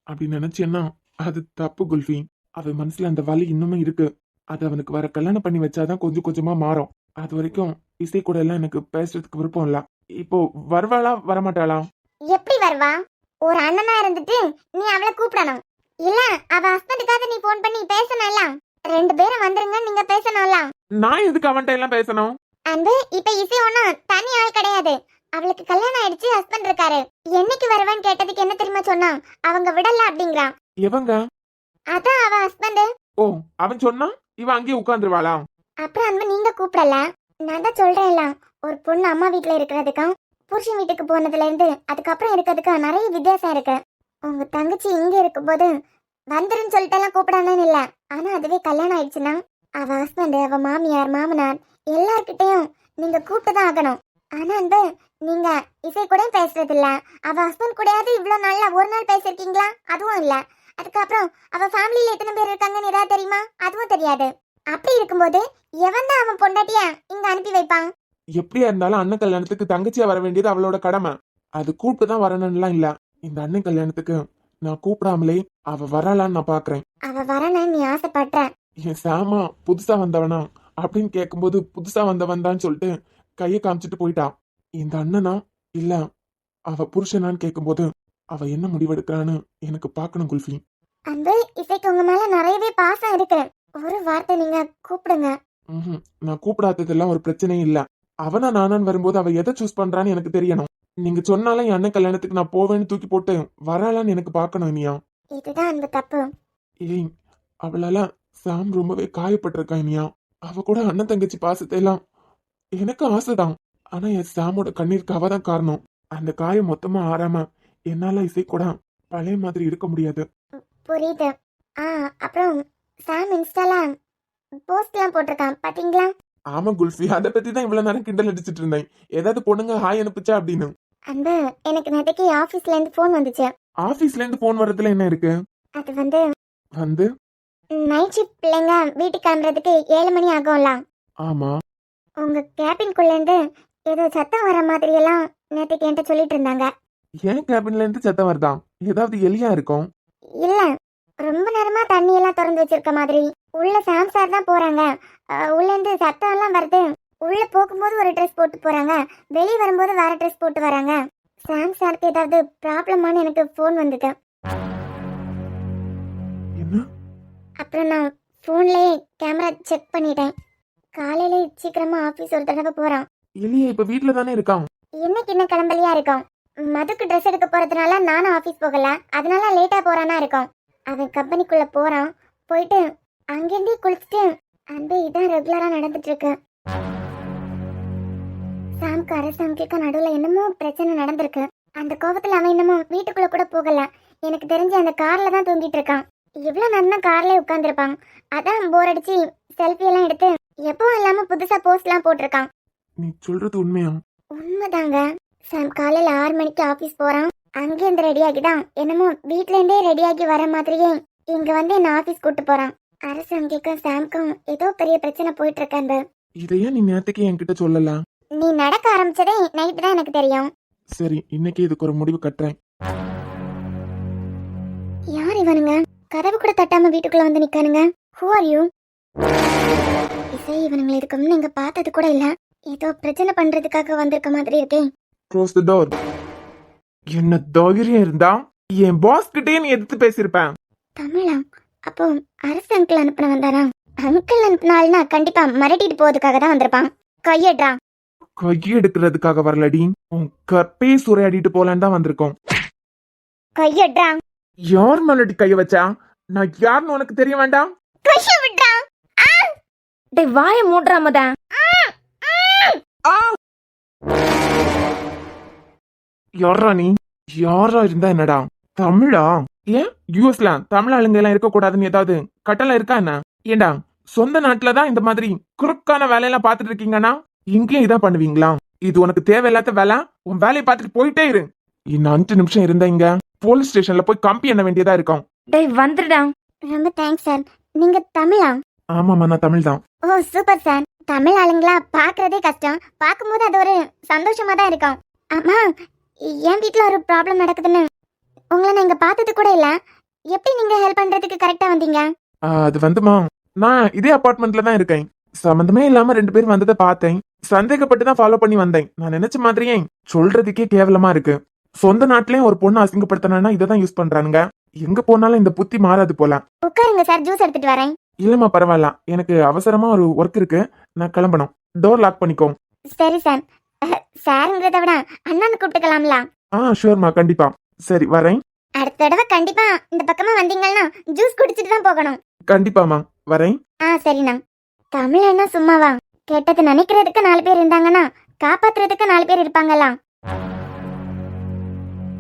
அப்படி நினைச்சேன்னா அது தப்பு குல்ஃபி. அவன் மனசுல அந்த வலி இன்னுமே இருக்கு. அது அவனுக்கு வர கல்யாணம் பண்ணி வச்சாதான் கொஞ்சம் கொஞ்சமா மாறும். அது வரைக்கும் இசை கூட எல்லாம் எனக்கு பேசுறதுக்கு விருப்பம் இல்ல. இப்போ வருவாளா வரமாட்டாளா? எப்படி வருவா? ஒரு அண்ணனா இருந்துட்டு நீ அவளை கூப்பிடணும். இல்ல அவ ஹஸ்பண்டுக்காக நீ போன் பண்ணி பேசணும்ல. 2 பேரும் வந்துருங்க நீங்க பேசணும்ல. நான் எதுக்கு அவன்கிட்ட எல்லாம் பேசணும்? அன்பு இப்ப இசை ஒண்ணும் தனி ஆள் கிடையாது. அவளுக்கு கல்யாணம் ஆயிடுச்சு, ஹஸ்பண்ட் இருக்காரு. என்னைக்கு வருவான்னு கேட்டதுக்கு என்ன தெரியுமா சொன்னா? அவங்க விடல அப்படிங்கிறான். எவங்க? அதான் அவ ஹஸ்பண்ட். ஓ அவன் சொன்னா இவன் அங்கேயே உட்கார்ந்துருவாளா? அப்புறம் அன்பு நீங்க கூப்பிடல. நான் தான் சொல்றேன்ல, ஒரு பொண்ணு அம்மா வீட்டுல இருக்கிறதுக்கும் புருஷன் வீட்டுக்கு போனதுல இருந்து அதுக்கப்புறம் இருக்கிறதுக்கு நிறைய வித்தியாசம் இருக்கு. உங்க தங்கச்சி இங்க இருக்கும்போது வந்துருன்னு சொல்லிட்டு எல்லாம் கூப்பிடானு இல்ல. ஆனா அதுவே கல்யாணம் ஆயிடுச்சுன்னா அவ ஹஸ்பண்ட், அவ மாமியார், மாமனார் எல்லார்கிட்டையும் நீங்க கூப்பிட்டுதான் ஆகணும். ஆனா அன்பு நீங்க இசை கூட பேசுறது இல்ல. அவ ஹஸ்பண்ட் கூடயாவது இவ்வளவு நாள்ல ஒரு நாள் பேசிருக்கீங்களா? அதுவும் இல்ல. அதுக்கப்புறம் அவ ஃபேமிலியில எத்தனை பேர் இருக்காங்கன்னு ஏதாவது தெரியுமா? அதுவும் தெரியாது. அப்படி இருக்கும்போது எவன் தான் அவன் பொண்டாட்டிய இங்க அனுப்பி வைப்பான்? எப்படியா இருந்தாலும் அண்ணன் கல்யாணத்துக்கு தங்கச்சியா வர வேண்டியது அவளோட கடமை. அது கூப்பிட்டு தான் வரணும்லாம் இல்ல. இந்த அண்ணன் கல்யாணத்துக்கு நான் கூப்பிடாமலே அவ வரலான்னு நான் பாக்குறேன். அவ வரணும்னு நீ ஆசைப்படுற. என் சாமா புதுசா வந்தவனா அப்படின்னு கேட்கும்போது புதுசா வந்தவன்தான்னு சொல்லிட்டு கையை காமிச்சிட்டு போயிட்டா. இந்த அண்ணனா இல்ல அவ புருஷனான்னு கேட்கும்போது அவ என்ன முடிவெடுக்கிறான்னு எனக்கு பார்க்கணும் குல்ஃபி. அன்பு இசைக்கு உங்க மேல நிறையவே பாசம் இருக்கு. ஒரு வார்த்தை நீங்க கூப்பிடுங்க. நான் கூப்பிடாததெல்லாம் ஒரு பிரச்சனையும் இல்ல. அவனா நானான்னு வரும்போது அவ எதை சூஸ் பண்றான்னு எனக்கு தெரியணும். நீங்க சொன்னாலும் என் அண்ணன் கல்யாணத்துக்கு நான் போவேன்னு தூக்கி போட்டு வரலான்னு எனக்கு பார்க்கணும் இனியா. இதுதான் அன்பு தப்பு. ஏய் அவளால சாம் ரொம்பவே காயப்பட்டிருக்கா இனியா. அவ கூட அண்ணன் தங்கச்சி பாசத்தை எல்லாம் எனக்கு ஆசைதான். ஆனா என் சாமோட கண்ணீருக்கு அவ தான் காரணம். அந்த காயம் மொத்தமா ஆறாம என்னால இசை கூட பழைய மாதிரி இருக்க முடியாது. புரியுது. அப்புறம் சாம் இன்ஸ்டால போஸ்ட்லாம் போட்டிருக்கான் பாத்தீங்களா? ஆமா குல்ஃபி, அதை பத்தி தான் இவ்வளவு நேரம் கிண்டல் அடிச்சிட்டு இருந்தேன். ஏதாவது பொண்ணுங்க ஹாய் அனுப்பிச்சா அப்படின்னு. அன்பு எனக்கு நேற்றுக்கு ஆபீஸ்ல இருந்து போன் வந்துச்சு. ஆபீஸ்ல இருந்து போன் வர்றதுல என்ன இருக்கு? அது வந்து வந்து நைட் ஷிஃப்ட் பிள்ளைங்க வீட்டுக்கு கிளம்புறதுக்கு 7 மணி ஆகும்ல. ஆமா. உங்க கேபின்குள்ள இருந்து ஏதோ சத்தம் வர மாதிரி எல்லாம் நேற்றுக்கு என்கிட்ட சொல்லிட்டு இருந்தாங்க. ஏன் கேபின்ல இருந்து சத்தம் வருதான்? ஏதாவது எலியா இருக்கும்? இல்ல, ரொம்ப நேரமா தண்ணி எல்லாம் திறந்து வச்சிருக்க மாதிரி. உள்ள சாம் சார் தான் போறாங்க. உள்ள இருந்து சத்தம் எல்லாம் வருது. உள்ள போகும்போது ஒரு ட்ரெஸ் போட்டு போறாங்க, வெளியே வரும்போது வேற ட்ரெஸ் போட்டு வராங்க. சாம் சாருக்கு ஏதாவது ப்ராப்ளமானு எனக்கு போன் வந்தது. என்ன? அப்புறம் நான் போன்லயே கேமரா செக் பண்ணிட்டேன். காலையில சீக்கிரமா ஆபீஸ் ஒரு தடவை போறான். எலியா இப்ப வீட்டுல தானே இருக்கான். இன்னைக்கு என்ன கிளம்பலையா இருக்கும். மதுக்கு ட்ரெஸ் எடுக்க போறதுனால நானும் ஆபீஸ் போகல, அதனால லேட்டா போறானா இருக்கும். அவன் கம்பெனிக்குள்ள போறான். போயிட்டு அங்கிருந்தே குளிச்சுட்டு அன்பு இதான் ரெகுலரா நடந்துட்டு இருக்கு. சாம்க்கு அரசாங்கத்துக்கு நடுவுல என்னமோ பிரச்சனை நடந்திருக்கு. அந்த கோபத்துல அவன் என்னமோ வீட்டுக்குள்ள கூட போகல. எனக்கு தெரிஞ்சு அந்த கார்ல தான் தூங்கிட்டு இருக்கான். இவ்வளவு நேரம் கார்ல உட்கார்ந்துருப்பான். அதான் போர் அடிச்சு செல்ஃபி எல்லாம் எடுத்து எப்பவும் இல்லாம புதுசா போஸ்ட் எல்லாம் போட்டிருக்கான். நீ சொல்றது உண்மையா? உண்மைதாங்க. சாம் காலையில 6 மணிக்கு ஆபீஸ் போறான். அங்கிருந்து ரெடி ஆகிதான் என்னமோ வீட்ல இருந்தே ரெடி ஆகி வர மாதிரியே இங்க வந்து என்ன ஆபீஸ் கூட்டு போறான். அரசாங்கிக்கும் சாம்க்கும் ஏதோ பெரிய பிரச்சனை போயிட்டு இருக்காங்க. இதையா நீ நேத்துக்கு என்கிட்ட சொல்லல? நீ நடக்க ஆரம்பிச்சதே நைட் தான் எனக்கு தெரியும். சரி, இன்னைக்கு இதுக்கு ஒரு முடிவு கட்டுறேன். யார் இவனுங்க? கதவு கூட தட்டாம வீட்டுக்குள்ள வந்து நிக்கானுங்க. Who are you? இசை இவனுங்களை இதுக்கு முன்ன இங்க பார்த்தது கூட இல்ல. ஏதோ பிரச்சனை பண்றதுக்காக வந்திருக்க மாதிரி இருக்கே. Close the door. என்ன தைரியம் இருந்தா என் பாஸ் கிட்டே நீ எதிர்த்து பேசிருப்பேன். தமிழா? அப்போ அரசு அங்கிள் அனுப்பின வந்தாரா? அங்கிள் அனுப்பினால்னா கண்டிப்பா மிரட்டிட்டு போறதுக்காக தான் வந்திருப்பான். கையட்றா. கையெடுக்கிறதுக்காக வரலடி, உன் கற்பே சூறையாடிட்டு போலான்னு தான் வந்திருக்கோம். கையட்றா. யார் மேலடி கைய வச்சா? நான் யாருன்னு உனக்கு தெரிய வேண்டாம். கைய விட்றா. டேய் வாயை மூடுறா மத. யாரா நீ? யாரா இருந்தா என்னடா? தமிழா? ஏன் யூஎஸ்ல தமிழ் ஆளுங்க எல்லாம் இருக்க கூடாதுன்னு ஏதாவது கட்டளை இருக்கா என்ன? ஏண்டா சொந்த நாட்டுலதான் இந்த மாதிரி குறுக்கான வேலையெல்லாம் பாத்துட்டு இருக்கீங்கன்னா இங்கேயும் இதான் பண்ணுவீங்களா? இது உனக்கு தேவையில்லாத வேலை. உன் வேலையை பார்த்துட்டு போயிட்டே இரு. இன்னும் 5 நிமிஷம் இருந்தா இங்க போலீஸ் ஸ்டேஷன்ல போய் கம்பி எண்ண வேண்டியதா இருக்கும். டேய் வந்துடுடா. ரொம்ப தேங்க்ஸ் சார். நீங்க தமிழா? ஆமாம்மா, நான் தமிழ் தான். ஓ சூப்பர் சார். தமிழ் ஆளுங்களா பார்க்கறதே கஷ்டம், பார்க்கும்போது அது ஒரு சந்தோஷமா தான் இருக்கும். அம்மா, என் வீட்ல ஒரு ப்ராப்ளம் நடக்குதுன்னு உங்களை நான் இங்க பார்த்தது கூட இல்ல. எப்படி நீங்க ஹெல்ப் பண்றதுக்கு கரெக்டா வந்தீங்க? அது வந்துமா, நான் இதே அபார்ட்மெண்ட்ல தான் இருக்கேன். சம்பந்தமே இல்லாம 2 பேர் வந்ததை பார்த்தேன். சந்தேகப்பட்டு தான் ஃபாலோ பண்ணி வந்தேன். நான் நினைச்ச மாதிரியே சொல்றதுக்கே கேவலமா இருக்கு. சொந்த நாட்டிலயும் ஒரு பொண்ணு அசிங்கப்படுத்தினா இதை தான் யூஸ் பண்றானுங்க. எங்க போனாலும் இந்த புத்தி மாறாது போல. உட்காருங்க சார், ஜூஸ் எடுத்துட்டு வரேன். இல்லம்மா, பரவாயில்ல. எனக்கு அவசரமா ஒரு ஒர்க் இருக்கு, நான் கிளம்பணும். டோர் லாக் பண்ணிக்கோ. சரி சார். சாருங்கிறத விட அண்ணான்னு கூப்பிட்டுக்கலாம்ல? ஷூர்மா, கண்டிப்பா. சரி, வரேன். அடுத்த தடவை கண்டிப்பா இந்த பக்கமா வந்தீங்கன்னா ஜூஸ் குடிச்சிட்டு தான் போகணும். கண்டிப்பாமா, வரேன். சரிண்ணா. தமிழ் என்ன சும்மாவா? கெட்டது நினைக்கிறதுக்கு 4 பேர் இருந்தாங்கன்னா காப்பாத்துறதுக்கு 4 பேர் இருப்பாங்களா?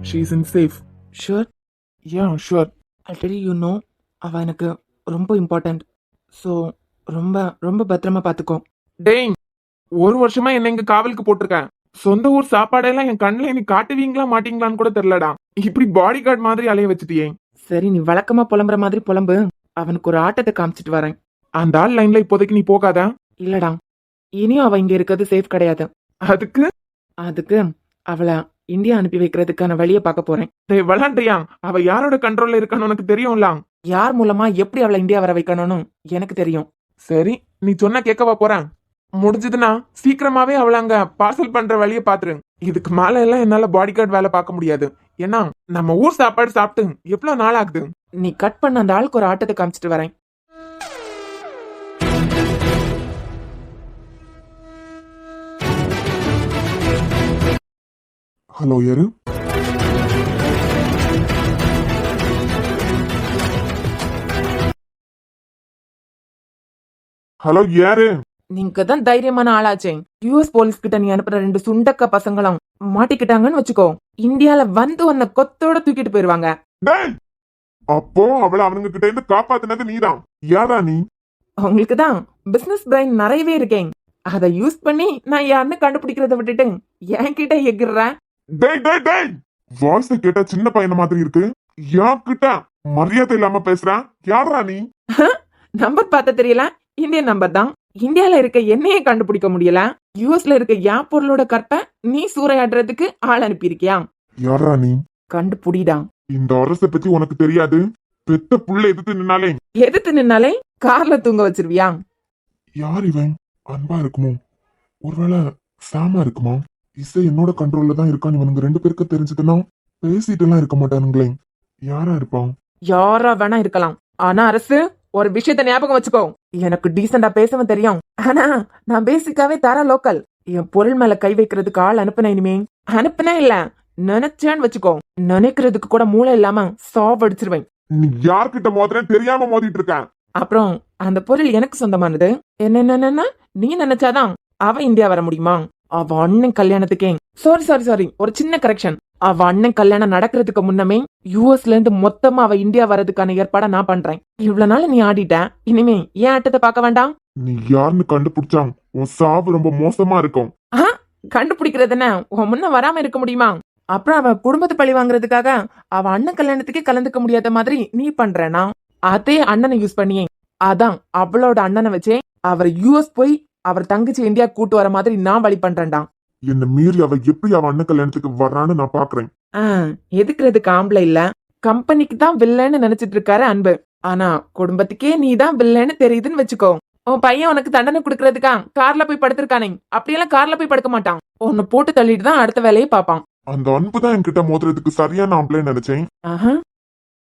She is in safe. Sure? Yeah, sure. Already you know, அவ எனக்கு ரொம்ப இம்பார்ட்டன்ட். ஸோ ரொம்ப ரொம்ப பத்திரமா பார்த்துக்கோ. டேய், 1 வருஷமா என்ன இங்க காவலுக்கு போட்டிருக்கேன். சொந்த ஊர் சாப்பாடெல்லாம் என் கண்ணில் நீ காட்டுவீங்களா மாட்டீங்களான்னு கூட தெரியலடா. இப்படி பாடி கார்டு மாதிரி அலைய வச்சுட்டியே. சரி, நீ வழக்கமா புலம்புற மாதிரி புலம்பு. அவனுக்கு ஒரு ஆட்டத்தை காமிச்சிட்டு வரேன். அந்த ஆள் லைன்ல இப்போதைக்கு நீ போகாத. இல்லடா, இனியும் அவ இங்க இருக்கிறது சேஃப் கிடையாது. அதுக்கு அவளை இந்தியா அனுப்பி வைக்கிறதுக்கான வழியை பார்க்க போறேன். டேய், விளாண்டியா? அவ யாரோட கண்ட்ரோல்ல இருக்கான்னு உனக்கு தெரியும்ல. யார் மூலமா எப்படி அவளை இந்தியா வர வைக்கணும்னு எனக்கு தெரியும். சரி, நீ சொன்னா கேட்கவா போறேன். முடிஞ்சதுன்னா சீக்கிரமாவே அவளை அங்க பார்சல் பண்ற வழியை பாத்துரு. இதுக்கு மேல எல்லாம் என்னால பாடி கார்டு வேலை பார்க்க முடியாது. ஏன்னா நம்ம ஊர் சாப்பாடு சாப்பிட்டு எவ்வளவு நாள் ஆகுது. நீ கட் பண்ண அந்த ஆளுக்கு ஒரு ஆட்டத்தை காமிச்சிட்டு வரேன். ஹலோ, யாரு? ஹலோ, யாரு? நீங்க தான் தைரியமான ஆளாச்சே. யூஎஸ் போலீஸ் கிட்ட நீ அனுப்புற 2 சுண்டக்க பசங்களும் மாட்டிக்கிட்டாங்கன்னு வச்சுக்கோ. இந்தியால வந்து உன்னை கொத்தோட தூக்கிட்டு போயிருவாங்க. டேய், அப்போ அவளை அவனுங்க கிட்ட இருந்து காப்பாத்தினது நீதான். யாரா நீ? உங்களுக்கு தான் பிசினஸ் பிரைன் நிறையவே இருக்கேன். அதை யூஸ் பண்ணி நான் யாருன்னு கண்டுபிடிக்கிறத விட்டுட்டு என்கிட்ட எகிர்றேன். டேய் டேய் டேய், வாய்ஸ் கேட்டா சின்ன பையன மாதிரி இருக்கு. யார்கிட்ட மரியாதை இல்லாம பேசுற? யாரா நீ? நம்பர் பார்த்த தெரியல, இந்தியன் நம்பர் தான். இந்தியால இருக்க என்னையே கண்டுபிடிக்க முடியல. யூஎஸ்ல இருக்க என் பொருளோட கற்பை நீ சூறையாடுறதுக்கு ஆள் அனுப்பியிருக்கியா? யாரா நீ? கண்டுபிடிடா. இந்த அரசை பத்தி உனக்கு தெரியாது. பெத்த புள்ள எதிர்த்து நின்னாலே கார்ல தூங்க வச்சிருவியா? யார் இவன்? அன்பா இருக்குமோ? ஒருவேளை சாமா இருக்குமா? இசை என்னோட கண்ட்ரோல்ல தான் இருக்கான்னு இவனுங்க 2 பேருக்கு தெரிஞ்சதுன்னா பேசிட்டு எல்லாம் இருக்க மாட்டானுங்களே. யாரா இருப்பான்? யாரா வேணா இருக்கலாம். ஆனா அரசு, ஒரு விஷயத்த ஞாபகம் வச்சுக்கோ. எனக்கு டீசெண்டா பேசவும் தெரியும். ஆனா நான் பேசிக்காவே தர லோக்கல். என் பொருள் மேல கை வைக்கிறதுக்கு ஆள் அனுப்புன. இனிமே அனுப்புனா இல்ல, நினைச்சேன்னு வச்சுக்கோ. நினைக்கிறதுக்கு கூட மூளை இல்லாம சாவடிச்சிருவேன். நீ யார்கிட்ட மோதுறேன்னு தெரியாம மோதிட்டு இருக்க. அப்புறம் அந்த பொருள் எனக்கு சொந்தமானது. என்ன நீ நினைச்சாதான் அவ இந்தியா வர முடியுமா? அவ அண்ணன் கல்யாணத்துக்கே சாரி ஒரு சின்ன கரெக்ஷன். அவ அண்ணன் கல்யாணம் நடக்கிறதுக்கு முன்னமே யூஎஸ்ல இருந்து மொத்தமா அவ இந்தியா வர்றதுக்கான ஏற்பாட நான் பண்றேன். இவ்வளவு நாள் நீ ஆடிட்ட, இனிமே ஏன் ஆட்டத்தை பார்க்க வேண்டாம். நீ யாருன்னு கண்டுபிடிச்சான் உன் சாவு ரொம்ப மோசமா இருக்கும். கண்டுபிடிக்கிறது என்ன, உன் முன்ன வராம இருக்க முடியுமா? அப்புறம் அவ குடும்பத்தை பழி வாங்குறதுக்காக அவ அண்ணன் கல்யாணத்துக்கே கலந்துக்க முடியாத மாதிரி நீ பண்றேனா? அதே அண்ணனை யூஸ் பண்ணியே, அதான் அவளோட அண்ணனை வச்சே அவர் யூஎஸ் போய் அவர் தங்கச்சி இந்தியா கூட்டு வர மாதிரி நான் வழி பண்றேன்டா. என்ன மீறி அவ எப்படி அவ அண்ணன் கல்யாணத்துக்கு வர்றான்னு நான் பாக்குறேன். எதுக்குறதுக்கு ஆம்பளை இல்ல, கம்பெனிக்கு தான் வில்லன்னு நினைச்சிட்டு இருக்காரு அன்பு. ஆனா குடும்பத்துக்கே நீ தான் வில்லன்னு தெரியுதுன்னு வச்சுக்கோ. உன் பையன் உனக்கு தண்டனை குடுக்கறதுக்கா கார்ல போய் படுத்திருக்கானே, அப்படியெல்லாம் கார்ல போய் படுக்க மாட்டான். உன்னை போட்டு தள்ளிட்டு தான் அடுத்த வேலையை பாப்பான். அந்த அன்பு தான் என்கிட்ட மோதுறதுக்கு சரியான ஆம்பளைன்னு நினைச்சேன்.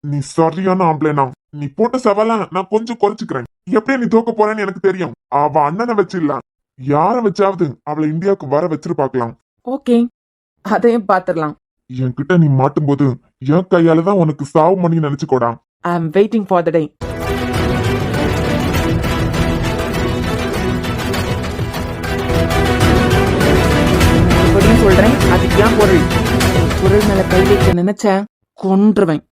நீ சரியான ஆம்பளைனா? நீ போட்ட சவால நான் கொஞ்சம் குறைச்சுக்கிறேன். எப்படியா நீ தோக்க போறேன்னு எனக்கு தெரியும். அவ அண்ணனை வச்சு இல்ல, யார வச்சாவது அவளை இந்தியாவுக்கு வர வச்சிரு பாக்கலாம். ஓகே, அதையும் பாத்துடலாம். என்கிட்ட நீ மாட்டும் போது என் கையால தான் உனக்கு சாவு மணி நினைச்சுக்கோடா. ஐ அம் வெயிட்டிங் ஃபார் த டே. சொல்றேன், அது ஏன் பொருள் மேல கை வைக்க நினைச்ச கொன்றுவேன்.